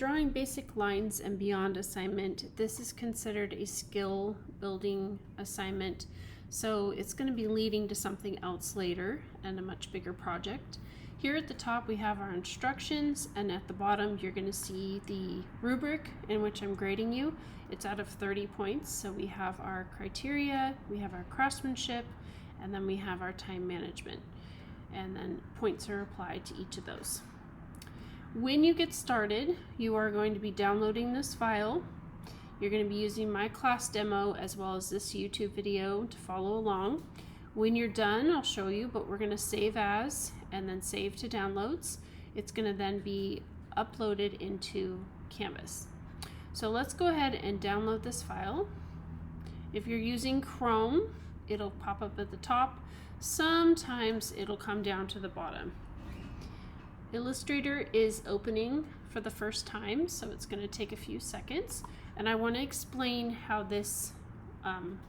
Drawing basic lines and beyond assignment, this is considered a skill building assignment. So it's going to be leading to something else later and a much bigger project. Here at the top we have our instructions, and at the bottom you're going to see the rubric in which I'm grading you. It's out of 30 points. So we have our criteria, we have our craftsmanship, and then we have our time management. And then points are applied to each of those. When you get started, you are going to be downloading this file. You're going to be using my class demo as well as this YouTube video to follow along. When you're done, I'll show you, but we're going to save as and then save to downloads. It's going to then be uploaded into Canvas. So let's go ahead and download this file. If you're using Chrome, it'll pop up at the top. Sometimes it'll come down to the bottom. Illustrator is opening for the first time, so it's going to take a few seconds, and I want to explain how this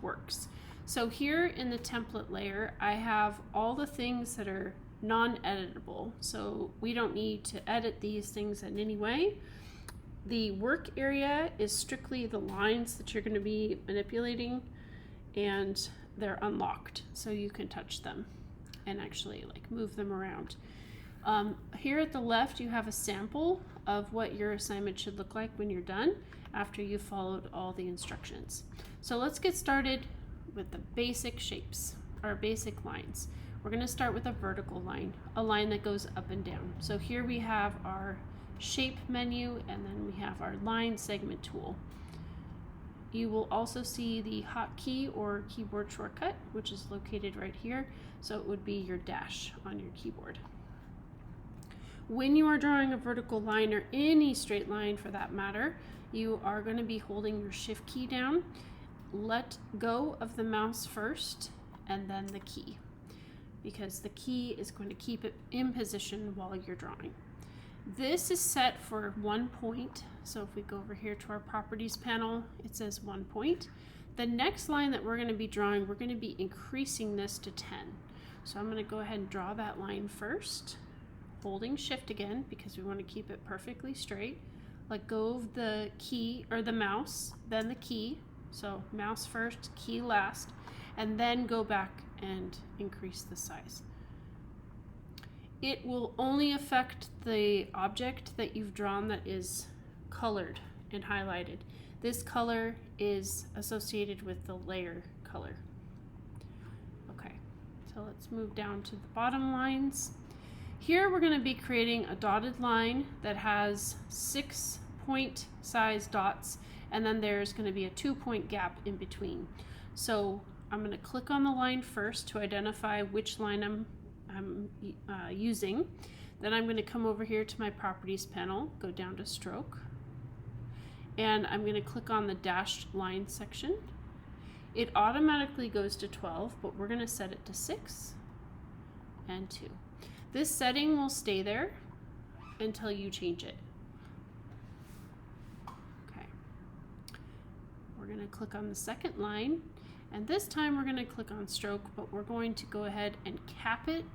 works. So here in the template layer, I have all the things that are non-editable, so we don't need to edit these things in any way. The work area is strictly the lines that you're going to be manipulating, and they're unlocked, so you can touch them and actually move them around. Here at the left you have a sample of what your assignment should look like when you're done after you've followed all the instructions. So let's get started with the basic shapes, our basic lines. We're going to start with a vertical line, a line that goes up and down. So here we have our shape menu, and then we have our line segment tool. You will also see the hotkey or keyboard shortcut, which is located right here. So it would be your dash on your keyboard. When you are drawing a vertical line, or any straight line for that matter, you are going to be holding your shift key down. Let go of the mouse first and then the key, because the key is going to keep it in position while you're drawing. This is set for 1 point. So if we go over here to our properties panel, it says 1 point. The next line that we're going to be drawing, we're going to be increasing this to 10. So I'm going to go ahead and draw that line first, holding shift again because we want to keep it perfectly straight. Let go of the key or the mouse, then the key. So mouse first, key last, and then go back and increase the size. It will only affect the object that you've drawn that is colored and highlighted. This color is associated with the layer color. Okay, so let's move down to the bottom lines. Here we're going to be creating a dotted line that has 6 point size dots, and then there's going to be a 2 point gap in between. So I'm going to click on the line first to identify which line I'm using. Then I'm going to come over here to my properties panel, go down to stroke, and I'm going to click on the dashed line section. It automatically goes to 12, but we're going to set it to 6 and 2. This setting will stay there until you change it. Okay. We're going to click on the second line, and this time we're going to click on stroke, but we're going to go ahead and cap it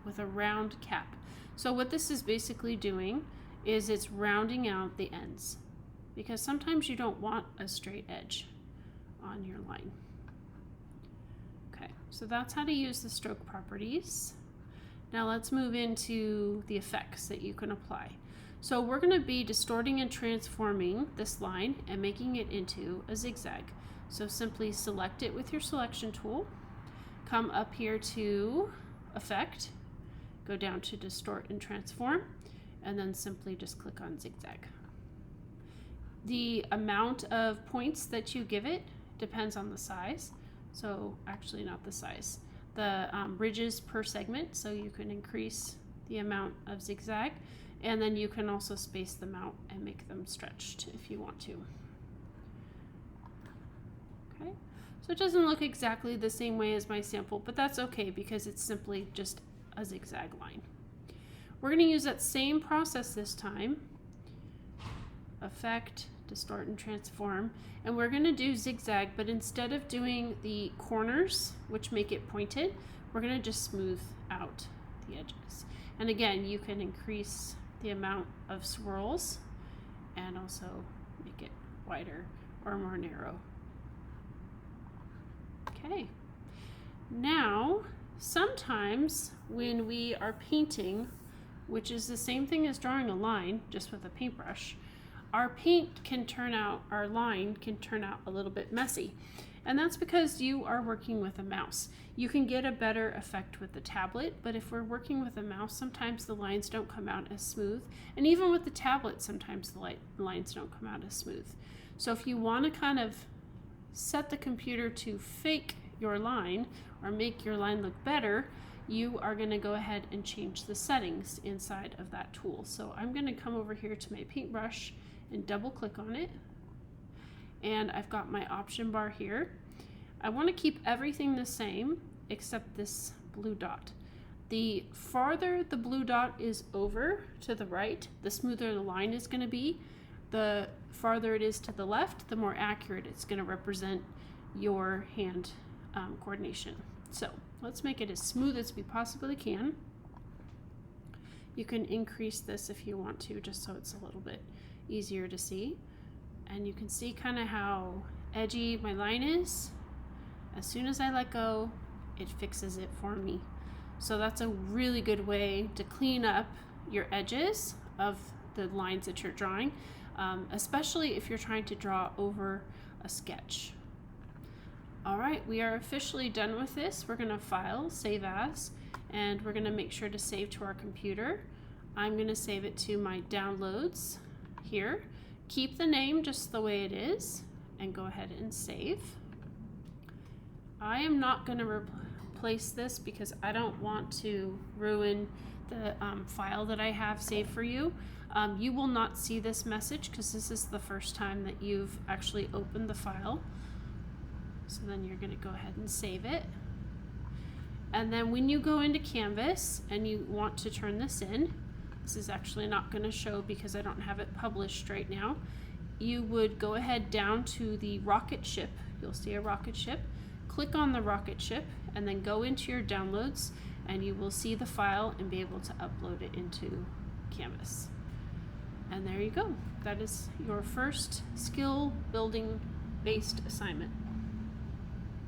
with a round cap. So what this is basically doing is it's rounding out the ends, because sometimes you don't want a straight edge on your line. Okay, so that's how to use the stroke properties. Now let's move into the effects that you can apply. So we're going to be distorting and transforming this line and making it into a zigzag. So simply select it with your selection tool, come up here to Effect, go down to Distort and Transform, and then simply just click on Zigzag. The amount of points that you give it depends on the size. So actually not the size. The ridges per segment, so you can increase the amount of zigzag, and then you can also space them out and make them stretched if you want to. Okay, so it doesn't look exactly the same way as my sample, but that's okay because it's simply just a zigzag line. We're going to use that same process this time. Effect, Distort and Transform, and we're going to do zigzag, but instead of doing the corners, which make it pointed, we're going to just smooth out the edges. And again, you can increase the amount of swirls also make it wider or more narrow. Okay. Now, sometimes when we are painting, which is the same thing as drawing a line, just with a paintbrush, our paint can turn out, our line can turn out a little bit messy. And that's because you are working with a mouse. You can get a better effect with the tablet, but if we're working with a mouse, sometimes the lines don't come out as smooth. And even with the tablet, sometimes the lines don't come out as smooth. So if you want to kind of set the computer to fake your line or make your line look better, you are going to go ahead and change the settings inside of that tool. So I'm going to come over here to my paintbrush and double click on it. And I've got my option bar here. I want to keep everything the same except this blue dot. The farther the blue dot is over to the right, the smoother the line is going to be. The farther it is to the left, the more accurate it's going to represent your hand coordination. So let's make it as smooth as we possibly can. You can increase this if you want to, just so it's a little bit easier to see. And you can see kind of how edgy my line is. As soon as I let go, it fixes it for me. So that's a really good way to clean up your edges of the lines that you're drawing, especially if you're trying to draw over a sketch. All right, we are officially done with this. We're going to file, save as, and we're going to make sure to save to our computer. I'm going to save it to my downloads here. Keep the name just the way it is and go ahead and save. I am not going to replace this because I don't want to ruin the file that I have saved for you. You will not see this message because this is the first time that you've actually opened the file. So then you're going to go ahead and save it. And then when you go into Canvas and you want to turn this in, this is actually not going to show because I don't have it published right now. You would go ahead down to the rocket ship. You'll see a rocket ship. Click on the rocket ship and then go into your downloads and you will see the file and be able to upload it into Canvas. And there you go. That is your first skill building based assignment.